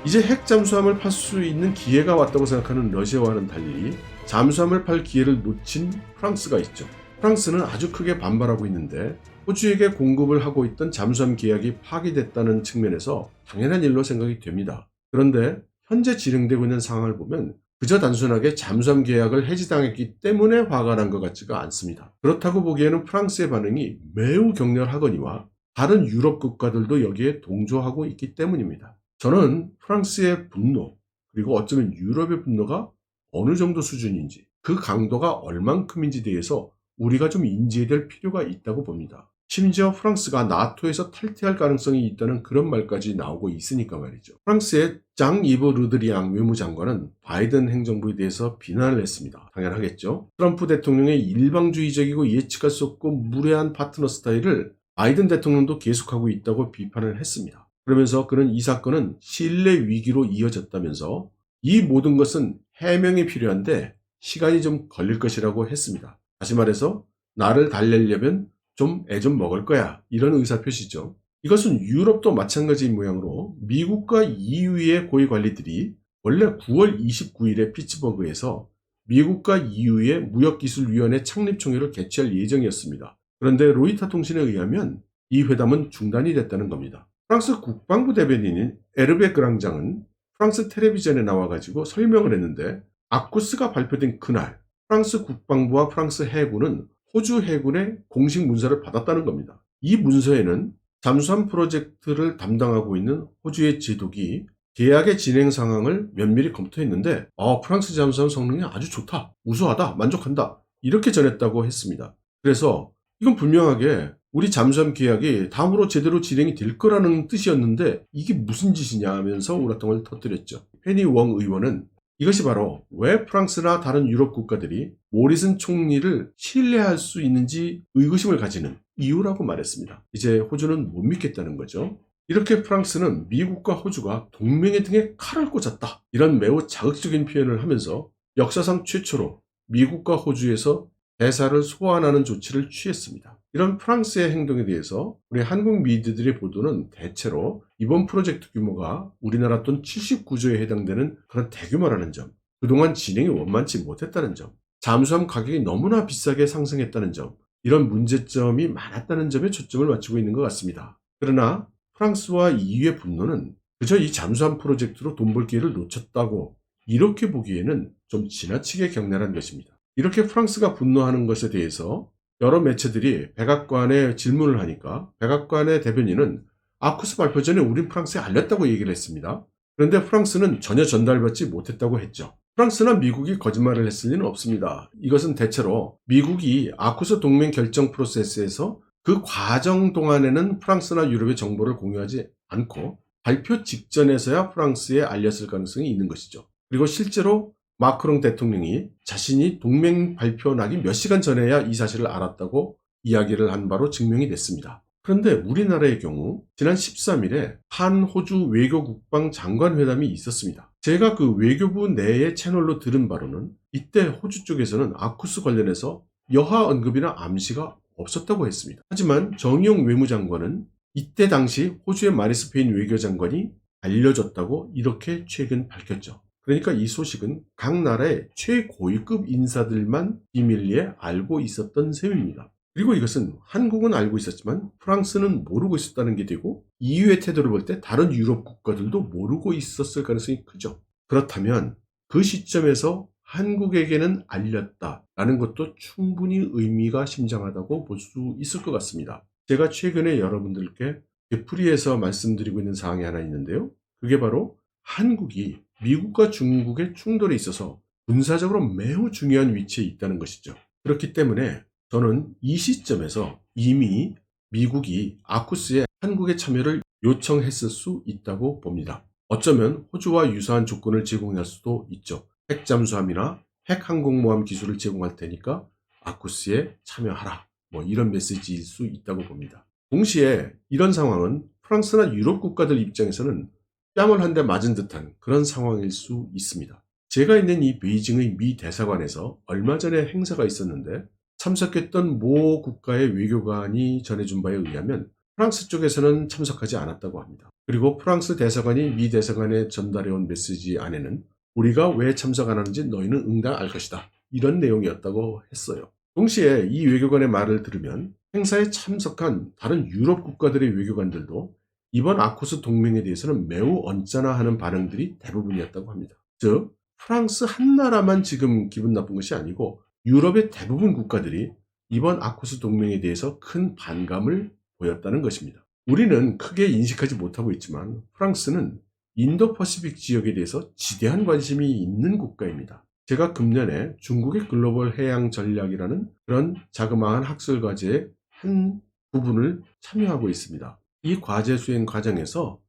이제 핵 잠수함을 팔 수 있는 기회가 왔다고 생각하는 러시아와는 달리 잠수함을 팔 기회를 놓친 프랑스가 있죠. 프랑스는 아주 크게 반발하고 있는데 호주에게 공급을 하고 있던 잠수함 계약이 파기됐다는 측면에서 당연한 일로 생각이 됩니다. 그런데 현재 진행되고 있는 상황을 보면 그저 단순하게 잠수함 계약을 해지당했기 때문에 화가 난 것 같지가 않습니다. 그렇다고 보기에는 프랑스의 반응이 매우 격렬하거니와 다른 유럽 국가들도 여기에 동조하고 있기 때문입니다. 저는 프랑스의 분노, 그리고 어쩌면 유럽의 분노가 어느 정도 수준인지, 그 강도가 얼만큼인지 대해서 우리가 좀 인지해야 될 필요가 있다고 봅니다. 심지어 프랑스가 나토에서 탈퇴할 가능성이 있다는 그런 말까지 나오고 있으니까 말이죠. 프랑스의 장 이브 르드리앙 외무장관은 바이든 행정부에 대해서 비난을 했습니다. 당연하겠죠. 트럼프 대통령의 일방주의적이고 예측할 수 없고 무례한 파트너 스타일을 바이든 대통령도 계속하고 있다고 비판을 했습니다. 그러면서 그는 이 사건은 신뢰 위기로 이어졌다면서 이 모든 것은 해명이 필요한데 시간이 좀 걸릴 것이라고 했습니다. 다시 말해서 나를 달래려면 좀 애 좀 먹을 거야, 이런 의사표시죠. 이것은 유럽도 마찬가지인 모양으로 미국과 EU의 고위 관리들이 원래 9월 29일에 피츠버그에서 미국과 EU의 무역기술위원회 창립총회를 개최할 예정이었습니다. 그런데 로이터 통신에 의하면 이 회담은 중단이 됐다는 겁니다. 프랑스 국방부 대변인인 에르베 그랑장은 프랑스 텔레비전에 나와가지고 설명을 했는데, 아쿠스가 발표된 그날 프랑스 국방부와 프랑스 해군은 호주 해군의 공식 문서를 받았다는 겁니다. 이 문서에는 잠수함 프로젝트를 담당하고 있는 호주의 제독이 계약의 진행 상황을 면밀히 검토했는데 프랑스 잠수함 성능이 아주 좋다, 우수하다, 만족한다, 이렇게 전했다고 했습니다. 그래서 이건 분명하게 우리 잠수함 계약이 다음으로 제대로 진행이 될 거라는 뜻이었는데 이게 무슨 짓이냐 하면서 우라통을 터뜨렸죠. 페니 웡 의원은 이것이 바로 왜 프랑스나 다른 유럽 국가들이 모리슨 총리를 신뢰할 수 있는지 의구심을 가지는 이유라고 말했습니다. 이제 호주는 못 믿겠다는 거죠. 이렇게 프랑스는 미국과 호주가 동맹의 등에 칼을 꽂았다, 이런 매우 자극적인 표현을 하면서 역사상 최초로 미국과 호주에서 대사를 소환하는 조치를 취했습니다. 이런 프랑스의 행동에 대해서 우리 한국 미디어들의 보도는 대체로 이번 프로젝트 규모가 우리나라 돈 79조에 해당되는 그런 대규모라는 점, 그동안 진행이 원만치 못했다는 점, 잠수함 가격이 너무나 비싸게 상승했다는 점, 이런 문제점이 많았다는 점에 초점을 맞추고 있는 것 같습니다. 그러나 프랑스와 EU의 분노는 그저 이 잠수함 프로젝트로 돈 벌 기회를 놓쳤다고 이렇게 보기에는 좀 지나치게 격렬한 것입니다. 이렇게 프랑스가 분노하는 것에 대해서 여러 매체들이 백악관에 질문을 하니까 백악관의 대변인은 아쿠스 발표 전에 우린 프랑스에 알렸다고 얘기를 했습니다. 그런데 프랑스는 전혀 전달받지 못했다고 했죠. 프랑스나 미국이 거짓말을 했을 리는 없습니다. 이것은 대체로 미국이 아쿠스 동맹 결정 프로세스에서 그 과정 동안에는 프랑스나 유럽의 정보를 공유하지 않고 발표 직전에서야 프랑스에 알렸을 가능성이 있는 것이죠. 그리고 실제로 마크롱 대통령이 자신이 동맹 발표 나기 몇 시간 전에야 이 사실을 알았다고 이야기를 한 바로 증명이 됐습니다. 그런데 우리나라의 경우 지난 13일에 한호주 외교국방 장관 회담이 있었습니다. 제가 그 외교부 내의 채널로 들은 바로는 이때 호주 쪽에서는 아쿠스 관련해서 여하 언급이나 암시가 없었다고 했습니다. 하지만 정의용 외무장관은 이때 당시 호주의 마리스 페인 외교장관이 알려줬다고 이렇게 최근 밝혔죠. 그러니까 이 소식은 각 나라의 최고위급 인사들만 비밀리에 알고 있었던 셈입니다. 그리고 이것은 한국은 알고 있었지만 프랑스는 모르고 있었다는 게 되고, EU의 태도를 볼 때 다른 유럽 국가들도 모르고 있었을 가능성이 크죠. 그렇다면 그 시점에서 한국에게는 알렸다라는 것도 충분히 의미가 심장하다고 볼 수 있을 것 같습니다. 제가 최근에 여러분들께 되풀이해서 말씀드리고 있는 사항이 하나 있는데요. 그게 바로 한국이 미국과 중국의 충돌에 있어서 군사적으로 매우 중요한 위치에 있다는 것이죠. 그렇기 때문에 저는 이 시점에서 이미 미국이 아쿠스에 한국의 참여를 요청했을 수 있다고 봅니다. 어쩌면 호주와 유사한 조건을 제공할 수도 있죠. 핵잠수함이나 핵항공모함 기술을 제공할 테니까 아쿠스에 참여하라, 이런 메시지일 수 있다고 봅니다. 동시에 이런 상황은 프랑스나 유럽 국가들 입장에서는 뺨을 한 대 맞은 듯한 그런 상황일 수 있습니다. 제가 있는 이 베이징의 미 대사관에서 얼마 전에 행사가 있었는데 참석했던 모 국가의 외교관이 전해준 바에 의하면 프랑스 쪽에서는 참석하지 않았다고 합니다. 그리고 프랑스 대사관이 미 대사관에 전달해온 메시지 안에는 우리가 왜 참석 안 하는지 너희는 응당 알 것이다, 이런 내용이었다고 했어요. 동시에 이 외교관의 말을 들으면 행사에 참석한 다른 유럽 국가들의 외교관들도 이번 아코스 동맹에 대해서는 매우 언짢아하는 반응들이 대부분이었다고 합니다. 즉 프랑스 한 나라만 지금 기분 나쁜 것이 아니고 유럽의 대부분 국가들이 이번 아코스 동맹에 대해서 큰 반감을 보였다는 것입니다. 우리는 크게 인식하지 못하고 있지만 프랑스는 인도 퍼시픽 지역에 대해서 지대한 관심이 있는 국가입니다. 제가 금년에 중국의 글로벌 해양 전략이라는 그런 자그마한 학술 과제의 한 부분을 참여하고 있습니다. 이 과제 수행 과정에서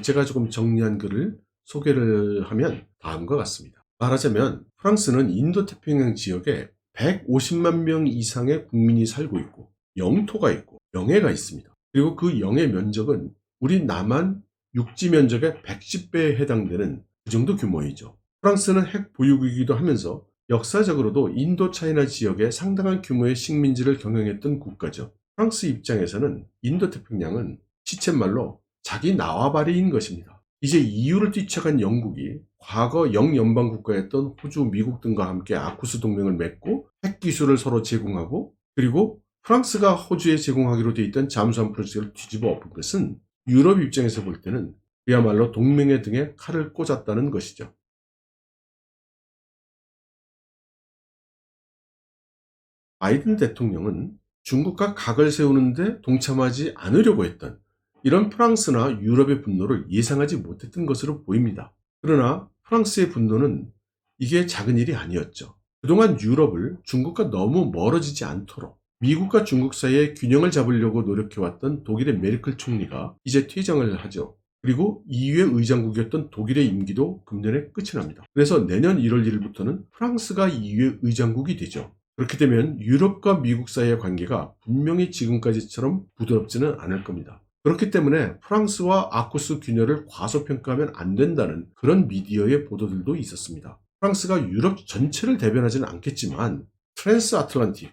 제가 조금 정리한 글을 소개를 하면 다음과 같습니다. 말하자면 프랑스는 인도태평양 지역에 150만 명 이상의 국민이 살고 있고 영토가 있고 영해가 있습니다. 그리고 그 영해 면적은 우리 남한 육지 면적의 110배에 해당되는 그 정도 규모이죠. 프랑스는 핵 보유국이기도 하면서 역사적으로도 인도 차이나 지역에 상당한 규모의 식민지를 경영했던 국가죠. 프랑스 입장에서는 인도태평양은 시쳇말로 자기 나와바리인 것입니다. 이제 EU를 뛰쳐간 영국이 과거 영연방 국가였던 호주, 미국 등과 함께 아쿠스 동맹을 맺고 핵 기술을 서로 제공하고, 그리고 프랑스가 호주에 제공하기로 돼 있던 잠수함 프로젝트를 뒤집어 엎은 것은 유럽 입장에서 볼 때는 그야말로 동맹의 등에 칼을 꽂았다는 것이죠. 바이든 대통령은 중국과 각을 세우는데 동참하지 않으려고 했던 이런 프랑스나 유럽의 분노를 예상하지 못했던 것으로 보입니다. 그러나 프랑스의 분노는 이게 작은 일이 아니었죠. 그동안 유럽을 중국과 너무 멀어지지 않도록 미국과 중국 사이에 균형을 잡으려고 노력해왔던 독일의 메르켈 총리가 이제 퇴장을 하죠. 그리고 EU의 의장국이었던 독일의 임기도 금년에 끝이 납니다. 그래서 내년 1월 1일부터는 프랑스가 EU의 의장국이 되죠. 그렇게 되면 유럽과 미국 사이의 관계가 분명히 지금까지처럼 부드럽지는 않을 겁니다. 그렇기 때문에 프랑스와 아코스 균열을 과소평가하면 안 된다는 그런 미디어의 보도들도 있었습니다. 프랑스가 유럽 전체를 대변하지는 않겠지만 트랜스 아틀란틱,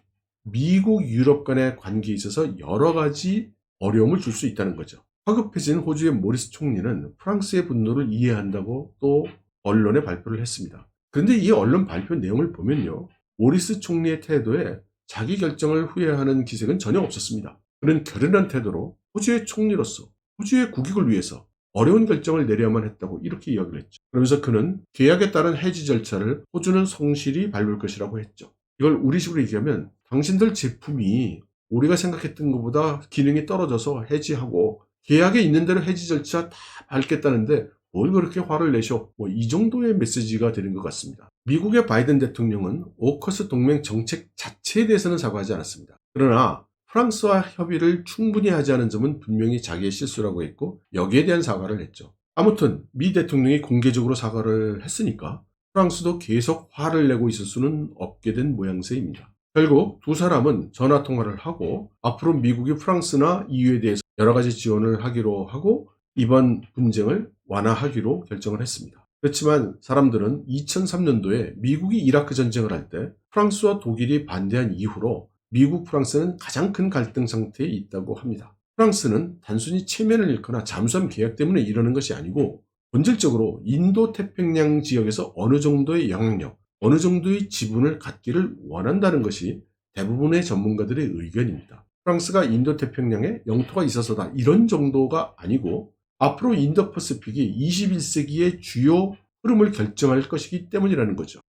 미국 유럽 간의 관계에 있어서 여러 가지 어려움을 줄 수 있다는 거죠. 화급해진 호주의 모리스 총리는 프랑스의 분노를 이해한다고 또 언론에 발표를 했습니다. 그런데 이 언론 발표 내용을 보면요, 모리스 총리의 태도에 자기 결정을 후회하는 기색은 전혀 없었습니다. 그는 결연한 태도로 호주의 총리로서 호주의 국익을 위해서 어려운 결정을 내려야만 했다고 이렇게 이야기를 했죠. 그러면서 그는 계약에 따른 해지 절차를 호주는 성실히 밟을 것이라고 했죠. 이걸 우리식으로 얘기하면 당신들 제품이 우리가 생각했던 것보다 기능이 떨어져서 해지하고 계약에 있는 대로 해지 절차 다 밟겠다는데 뭘 그렇게 화를 내셔? 이 정도의 메시지가 되는 것 같습니다. 미국의 바이든 대통령은 오커스 동맹 정책 자체에 대해서는 사과하지 않았습니다. 그러나 프랑스와 협의를 충분히 하지 않은 점은 분명히 자기의 실수라고 했고 여기에 대한 사과를 했죠. 아무튼 미 대통령이 공개적으로 사과를 했으니까 프랑스도 계속 화를 내고 있을 수는 없게 된 모양새입니다. 결국 두 사람은 전화통화를 하고 앞으로 미국이 프랑스나 EU에 대해서 여러 가지 지원을 하기로 하고 이번 분쟁을 완화하기로 결정을 했습니다. 그렇지만 사람들은 2003년도에 미국이 이라크 전쟁을 할 때 프랑스와 독일이 반대한 이후로 미국, 프랑스는 가장 큰 갈등 상태에 있다고 합니다. 프랑스는 단순히 체면을 잃거나 잠수함 계약 때문에 이러는 것이 아니고 본질적으로 인도 태평양 지역에서 어느 정도의 영향력, 어느 정도의 지분을 갖기를 원한다는 것이 대부분의 전문가들의 의견입니다. 프랑스가 인도 태평양에 영토가 있어서다 이런 정도가 아니고 앞으로 인도 퍼시픽이 21세기의 주요 흐름을 결정할 것이기 때문이라는 거죠.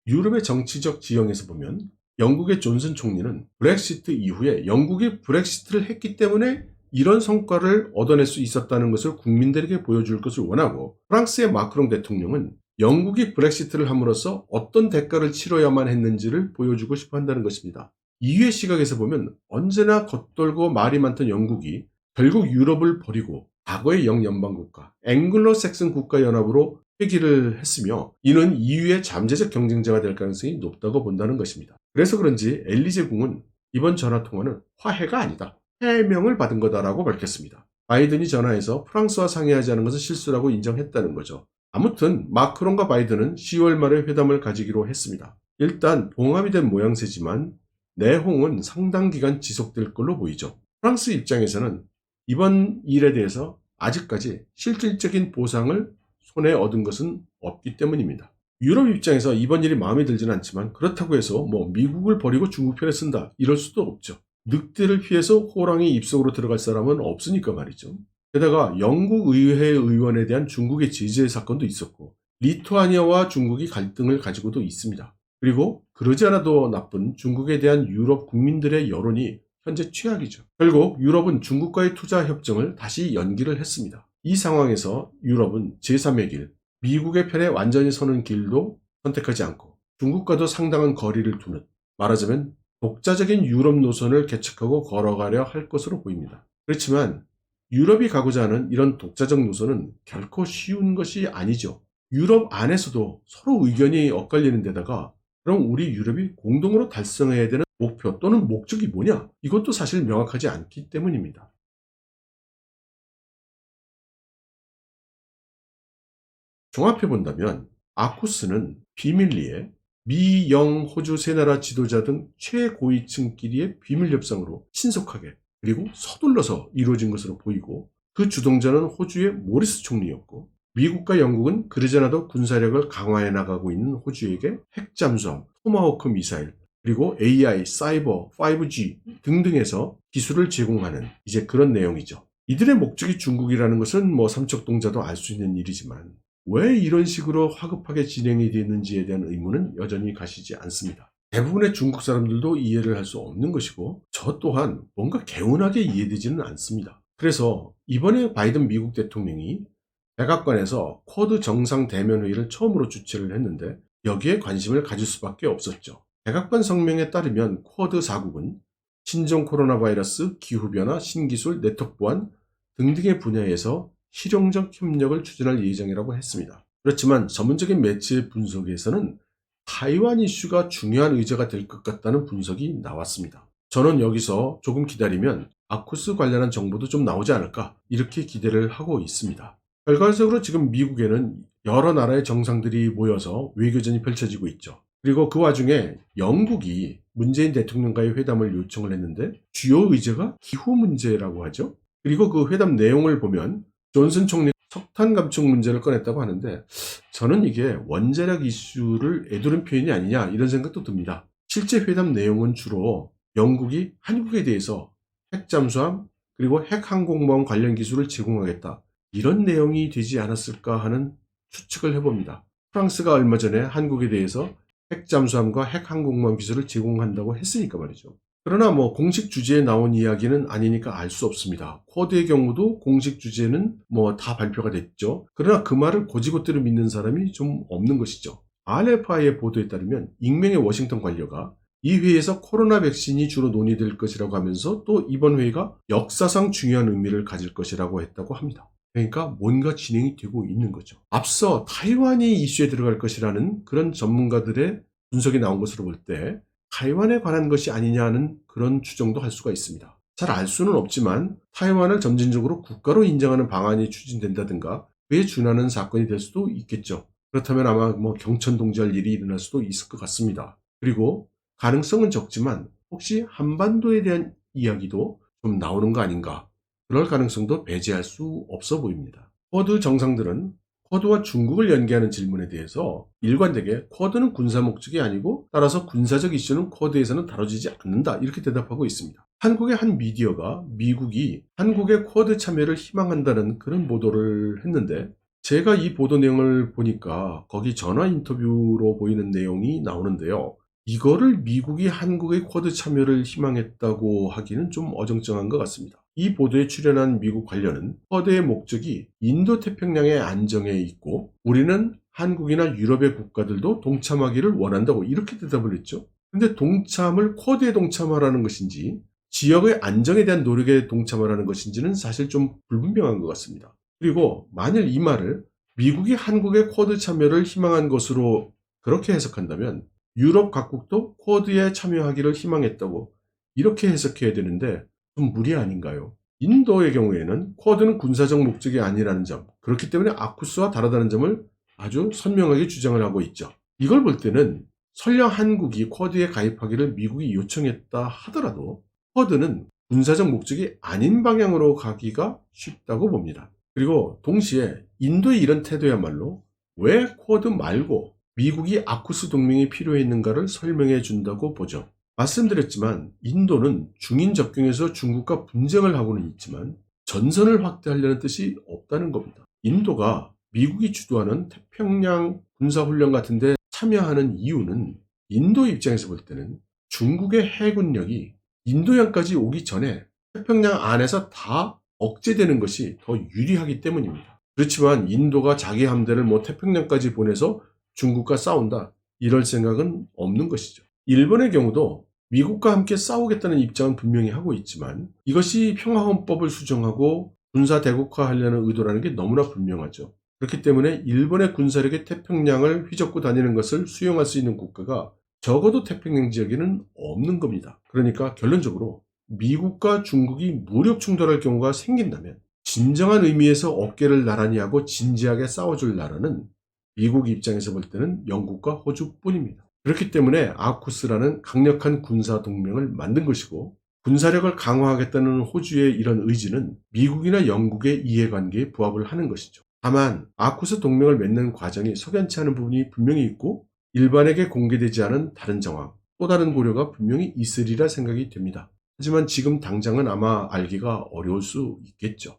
유럽의 정치적 지형에서 보면 영국의 존슨 총리는 브렉시트 이후에 영국이 브렉시트를 했기 때문에 이런 성과를 얻어낼 수 있었다는 것을 국민들에게 보여줄 것을 원하고, 프랑스의 마크롱 대통령은 영국이 브렉시트를 함으로써 어떤 대가를 치러야만 했는지를 보여주고 싶어 한다는 것입니다. EU의 시각에서 보면 언제나 겉돌고 말이 많던 영국이 결국 유럽을 버리고 과거의 영연방국가, 앵글로색슨 국가연합으로 회귀를 했으며 이는 EU의 잠재적 경쟁자가 될 가능성이 높다고 본다는 것입니다. 그래서 그런지 엘리제 궁은 이번 전화통화는 화해가 아니다, 해명을 받은 거다라고 밝혔습니다. 바이든이 전화해서 프랑스와 상의하지 않은 것은 실수라고 인정했다는 거죠. 아무튼 마크롱과 바이든은 10월 말에 회담을 가지기로 했습니다. 일단 봉합이 된 모양새지만 내홍은 상당 기간 지속될 걸로 보이죠. 프랑스 입장에서는 이번 일에 대해서 아직까지 실질적인 보상을 손에 얻은 것은 없기 때문입니다. 유럽 입장에서 이번 일이 마음에 들지는 않지만 그렇다고 해서 미국을 버리고 중국 편에 쓴다 이럴 수도 없죠. 늑대를 피해서 호랑이 입속으로 들어갈 사람은 없으니까 말이죠. 게다가 영국 의회 의원에 대한 중국의 제재 사건도 있었고 리투아니아와 중국이 갈등을 가지고도 있습니다. 그리고 그러지 않아도 나쁜 중국에 대한 유럽 국민들의 여론이 현재 최악이죠. 결국 유럽은 중국과의 투자 협정을 다시 연기를 했습니다. 이 상황에서 유럽은 제3의 길, 미국의 편에 완전히 서는 길도 선택하지 않고 중국과도 상당한 거리를 두는, 말하자면 독자적인 유럽 노선을 개척하고 걸어가려 할 것으로 보입니다. 그렇지만 유럽이 가고자 하는 이런 독자적 노선은 결코 쉬운 것이 아니죠. 유럽 안에서도 서로 의견이 엇갈리는 데다가 그럼 우리 유럽이 공동으로 달성해야 되는 목표 또는 목적이 뭐냐? 이것도 사실 명확하지 않기 때문입니다. 종합해본다면 아쿠스는 비밀리에 미, 영, 호주 세 나라 지도자 등 최고위층끼리의 비밀 협상으로 신속하게 그리고 서둘러서 이루어진 것으로 보이고 그 주동자는 호주의 모리스 총리였고 미국과 영국은 그러지 않아도 군사력을 강화해 나가고 있는 호주에게 핵 잠수함, 토마호크 미사일, 그리고 AI, 사이버, 5G 등등에서 기술을 제공하는 이제 그런 내용이죠. 이들의 목적이 중국이라는 것은 삼척동자도 알 수 있는 일이지만 왜 이런 식으로 화급하게 진행이 됐는지에 대한 의문은 여전히 가시지 않습니다. 대부분의 중국 사람들도 이해를 할 수 없는 것이고 저 또한 뭔가 개운하게 이해되지는 않습니다. 그래서 이번에 바이든 미국 대통령이 백악관에서 쿼드 정상대면회의를 처음으로 주최를 했는데 여기에 관심을 가질 수밖에 없었죠. 백악관 성명에 따르면 쿼드 4국은 신종 코로나 바이러스, 기후변화, 신기술, 네트워크 보안 등등의 분야에서 실용적 협력을 추진할 예정이라고 했습니다. 그렇지만 전문적인 매체 분석에서는 타이완 이슈가 중요한 의제가 될 것 같다는 분석이 나왔습니다. 저는 여기서 조금 기다리면 아쿠스 관련한 정보도 좀 나오지 않을까 이렇게 기대를 하고 있습니다. 결과적으로 지금 미국에는 여러 나라의 정상들이 모여서 외교전이 펼쳐지고 있죠. 그리고 그 와중에 영국이 문재인 대통령과의 회담을 요청을 했는데 주요 의제가 기후 문제라고 하죠. 그리고 그 회담 내용을 보면 존슨 총리 석탄 감축 문제를 꺼냈다고 하는데 저는 이게 원자력 이슈를 애두른 표현이 아니냐 이런 생각도 듭니다. 실제 회담 내용은 주로 영국이 한국에 대해서 핵잠수함 그리고 핵항공모함 관련 기술을 제공하겠다 이런 내용이 되지 않았을까 하는 추측을 해봅니다. 프랑스가 얼마 전에 한국에 대해서 핵잠수함과 핵항공모함 기술을 제공한다고 했으니까 말이죠. 그러나 공식 주제에 나온 이야기는 아니니까 알 수 없습니다. 쿼드의 경우도 공식 주제는 다 발표가 됐죠. 그러나 그 말을 고지고대로 믿는 사람이 좀 없는 것이죠. RFI의 보도에 따르면 익명의 워싱턴 관료가 이 회의에서 코로나 백신이 주로 논의될 것이라고 하면서 또 이번 회의가 역사상 중요한 의미를 가질 것이라고 했다고 합니다. 그러니까 뭔가 진행이 되고 있는 거죠. 앞서 타이완이 이슈에 들어갈 것이라는 그런 전문가들의 분석이 나온 것으로 볼 때 타이완에 관한 것이 아니냐는 그런 추정도 할 수가 있습니다. 잘 알 수는 없지만 타이완을 점진적으로 국가로 인정하는 방안이 추진된다든가 그에 준하는 사건이 될 수도 있겠죠. 그렇다면 아마 경천동지할 일이 일어날 수도 있을 것 같습니다. 그리고 가능성은 적지만 혹시 한반도에 대한 이야기도 좀 나오는 거 아닌가 그럴 가능성도 배제할 수 없어 보입니다. 쿼드 정상들은 쿼드와 중국을 연계하는 질문에 대해서 일관되게 쿼드는 군사 목적이 아니고 따라서 군사적 이슈는 쿼드에서는 다뤄지지 않는다 이렇게 대답하고 있습니다. 한국의 한 미디어가 미국이 한국의 쿼드 참여를 희망한다는 그런 보도를 했는데 제가 이 보도 내용을 보니까 거기 전화 인터뷰로 보이는 내용이 나오는데요. 이거를 미국이 한국의 쿼드 참여를 희망했다고 하기는 좀 어정쩡한 것 같습니다. 이 보도에 출연한 미국 관련은 쿼드의 목적이 인도태평양의 안정에 있고 우리는 한국이나 유럽의 국가들도 동참하기를 원한다고 이렇게 대답을 했죠. 근데 동참을 쿼드에 동참하라는 것인지 지역의 안정에 대한 노력에 동참하라는 것인지는 사실 좀 불분명한 것 같습니다. 그리고 만일 이 말을 미국이 한국의 쿼드 참여를 희망한 것으로 그렇게 해석한다면 유럽 각국도 쿼드에 참여하기를 희망했다고 이렇게 해석해야 되는데 좀 무리 아닌가요? 인도의 경우에는 쿼드는 군사적 목적이 아니라는 점, 그렇기 때문에 아쿠스와 다르다는 점을 아주 선명하게 주장을 하고 있죠. 이걸 볼 때는 설령 한국이 쿼드에 가입하기를 미국이 요청했다 하더라도 쿼드는 군사적 목적이 아닌 방향으로 가기가 쉽다고 봅니다. 그리고 동시에 인도의 이런 태도야말로 왜 쿼드 말고 미국이 아쿠스 동맹이 필요했는가를 설명해 준다고 보죠. 말씀드렸지만 인도는 중인 접경에서 중국과 분쟁을 하고는 있지만 전선을 확대하려는 뜻이 없다는 겁니다. 인도가 미국이 주도하는 태평양 군사훈련 같은 데 참여하는 이유는 인도 입장에서 볼 때는 중국의 해군력이 인도양까지 오기 전에 태평양 안에서 다 억제되는 것이 더 유리하기 때문입니다. 그렇지만 인도가 자기 함대를 태평양까지 보내서 중국과 싸운다, 이럴 생각은 없는 것이죠. 일본의 경우도 미국과 함께 싸우겠다는 입장은 분명히 하고 있지만 이것이 평화헌법을 수정하고 군사 대국화하려는 의도라는 게 너무나 분명하죠. 그렇기 때문에 일본의 군사력이 태평양을 휘젓고 다니는 것을 수용할 수 있는 국가가 적어도 태평양 지역에는 없는 겁니다. 그러니까 결론적으로 미국과 중국이 무력 충돌할 경우가 생긴다면 진정한 의미에서 어깨를 나란히 하고 진지하게 싸워줄 나라는 미국 입장에서 볼 때는 영국과 호주뿐입니다. 그렇기 때문에 아쿠스라는 강력한 군사 동맹을 만든 것이고 군사력을 강화하겠다는 호주의 이런 의지는 미국이나 영국의 이해관계에 부합을 하는 것이죠. 다만 아쿠스 동맹을 맺는 과정이 석연치 않은 부분이 분명히 있고 일반에게 공개되지 않은 다른 정황, 또 다른 고려가 분명히 있으리라 생각이 됩니다. 하지만 지금 당장은 아마 알기가 어려울 수 있겠죠.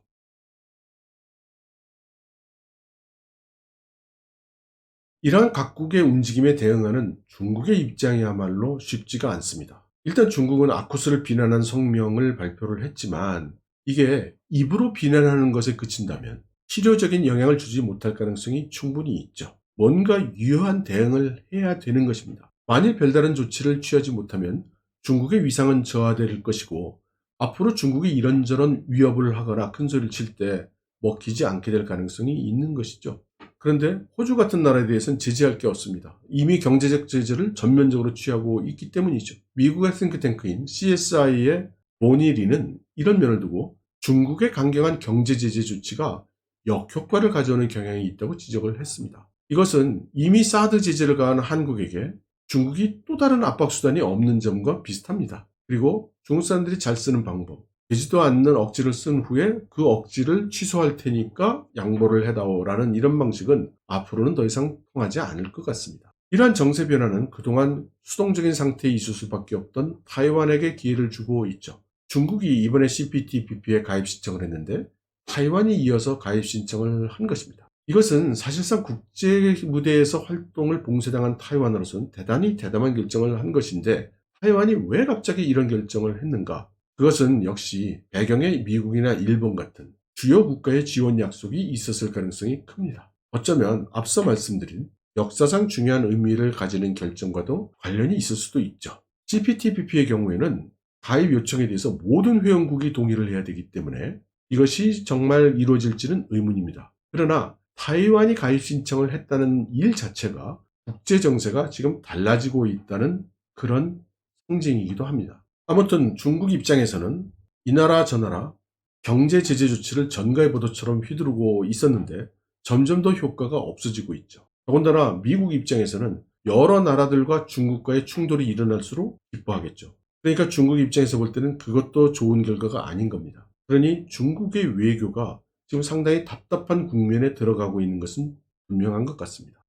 이러한 각국의 움직임에 대응하는 중국의 입장이야말로 쉽지가 않습니다. 일단 중국은 아쿠스를 비난한 성명을 발표를 했지만 이게 입으로 비난하는 것에 그친다면 실효적인 영향을 주지 못할 가능성이 충분히 있죠. 뭔가 유효한 대응을 해야 되는 것입니다. 만일 별다른 조치를 취하지 못하면 중국의 위상은 저하될 것이고 앞으로 중국이 이런저런 위협을 하거나 큰 소리를 칠 때 먹히지 않게 될 가능성이 있는 것이죠. 그런데 호주 같은 나라에 대해서는 제재할 게 없습니다. 이미 경제적 제재를 전면적으로 취하고 있기 때문이죠. 미국의 싱크탱크인 CSI의 모니리는 이런 면을 두고 중국의 강경한 경제 제재 조치가 역효과를 가져오는 경향이 있다고 지적을 했습니다. 이것은 이미 사드 제재를 가한 한국에게 중국이 또 다른 압박 수단이 없는 점과 비슷합니다. 그리고 중국 사람들이 잘 쓰는 방법, 되지도 않는 억지를 쓴 후에 그 억지를 취소할 테니까 양보를 해다오라는 이런 방식은 앞으로는 더 이상 통하지 않을 것 같습니다. 이러한 정세 변화는 그동안 수동적인 상태에 있을 수밖에 없던 타이완에게 기회를 주고 있죠. 중국이 이번에 CPTPP에 가입 신청을 했는데 타이완이 이어서 가입 신청을 한 것입니다. 이것은 사실상 국제 무대에서 활동을 봉쇄당한 타이완으로서는 대단히 대담한 결정을 한 것인데 타이완이 왜 갑자기 이런 결정을 했는가? 그것은 역시 배경에 미국이나 일본 같은 주요 국가의 지원 약속이 있었을 가능성이 큽니다. 어쩌면 앞서 말씀드린 역사상 중요한 의미를 가지는 결정과도 관련이 있을 수도 있죠. CPTPP의 경우에는 가입 요청에 대해서 모든 회원국이 동의를 해야 되기 때문에 이것이 정말 이루어질지는 의문입니다. 그러나 타이완이 가입 신청을 했다는 일 자체가 국제 정세가 지금 달라지고 있다는 그런 상징이기도 합니다. 아무튼 중국 입장에서는 이 나라 저 나라 경제 제재 조치를 전가의 보도처럼 휘두르고 있었는데 점점 더 효과가 없어지고 있죠. 더군다나 미국 입장에서는 여러 나라들과 중국과의 충돌이 일어날수록 기뻐하겠죠. 그러니까 중국 입장에서 볼 때는 그것도 좋은 결과가 아닌 겁니다. 그러니 중국의 외교가 지금 상당히 답답한 국면에 들어가고 있는 것은 분명한 것 같습니다.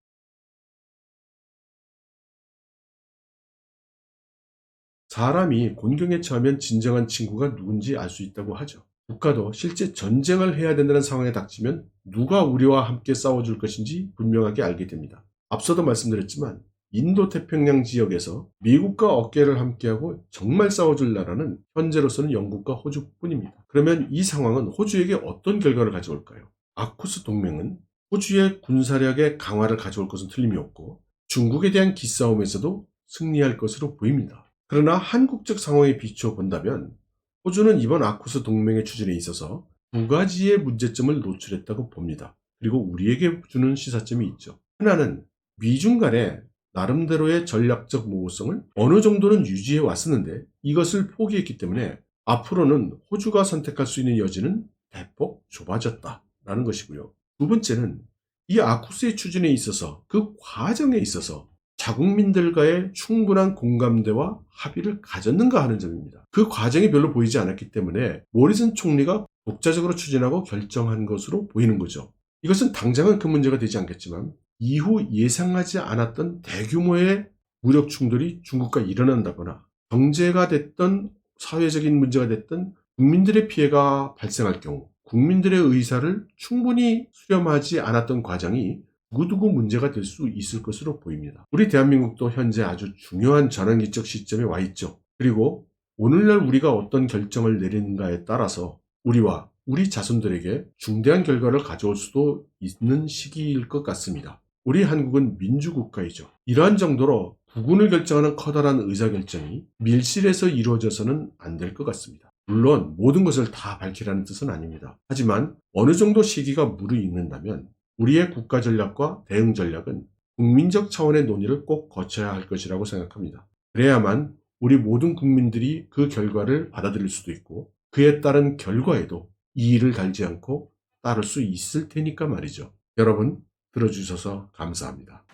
사람이 곤경에 처하면 진정한 친구가 누군지 알 수 있다고 하죠. 국가도 실제 전쟁을 해야 된다는 상황에 닥치면 누가 우리와 함께 싸워줄 것인지 분명하게 알게 됩니다. 앞서도 말씀드렸지만 인도 태평양 지역에서 미국과 어깨를 함께하고 정말 싸워줄 나라는 현재로서는 영국과 호주뿐입니다. 그러면 이 상황은 호주에게 어떤 결과를 가져올까요? 아쿠스 동맹은 호주의 군사력의 강화를 가져올 것은 틀림이 없고 중국에 대한 기싸움에서도 승리할 것으로 보입니다. 그러나 한국적 상황에 비추어 본다면 호주는 이번 아쿠스 동맹의 추진에 있어서 두 가지의 문제점을 노출했다고 봅니다. 그리고 우리에게 주는 시사점이 있죠. 하나는 미중 간의 나름대로의 전략적 모호성을 어느 정도는 유지해 왔었는데 이것을 포기했기 때문에 앞으로는 호주가 선택할 수 있는 여지는 대폭 좁아졌다라는 것이고요. 두 번째는 이 아쿠스의 추진에 있어서 그 과정에 있어서 자국민들과의 충분한 공감대와 합의를 가졌는가 하는 점입니다. 그 과정이 별로 보이지 않았기 때문에 모리슨 총리가 독자적으로 추진하고 결정한 것으로 보이는 거죠. 이것은 당장은 큰 문제가 되지 않겠지만 이후 예상하지 않았던 대규모의 무력 충돌이 중국과 일어난다거나 경제가 됐던 사회적인 문제가 됐던 국민들의 피해가 발생할 경우 국민들의 의사를 충분히 수렴하지 않았던 과정이 두고두고 문제가 될 수 있을 것으로 보입니다. 우리 대한민국도 현재 아주 중요한 전환기적 시점에 와 있죠. 그리고 오늘날 우리가 어떤 결정을 내리는가에 따라서 우리와 우리 자손들에게 중대한 결과를 가져올 수도 있는 시기일 것 같습니다. 우리 한국은 민주국가이죠. 이러한 정도로 국운을 결정하는 커다란 의사결정이 밀실에서 이루어져서는 안 될 것 같습니다. 물론 모든 것을 다 밝히라는 뜻은 아닙니다. 하지만 어느 정도 시기가 무르익는다면 우리의 국가 전략과 대응 전략은 국민적 차원의 논의를 꼭 거쳐야 할 것이라고 생각합니다. 그래야만 우리 모든 국민들이 그 결과를 받아들일 수도 있고 그에 따른 결과에도 이의를 달지 않고 따를 수 있을 테니까 말이죠. 여러분 들어주셔서 감사합니다.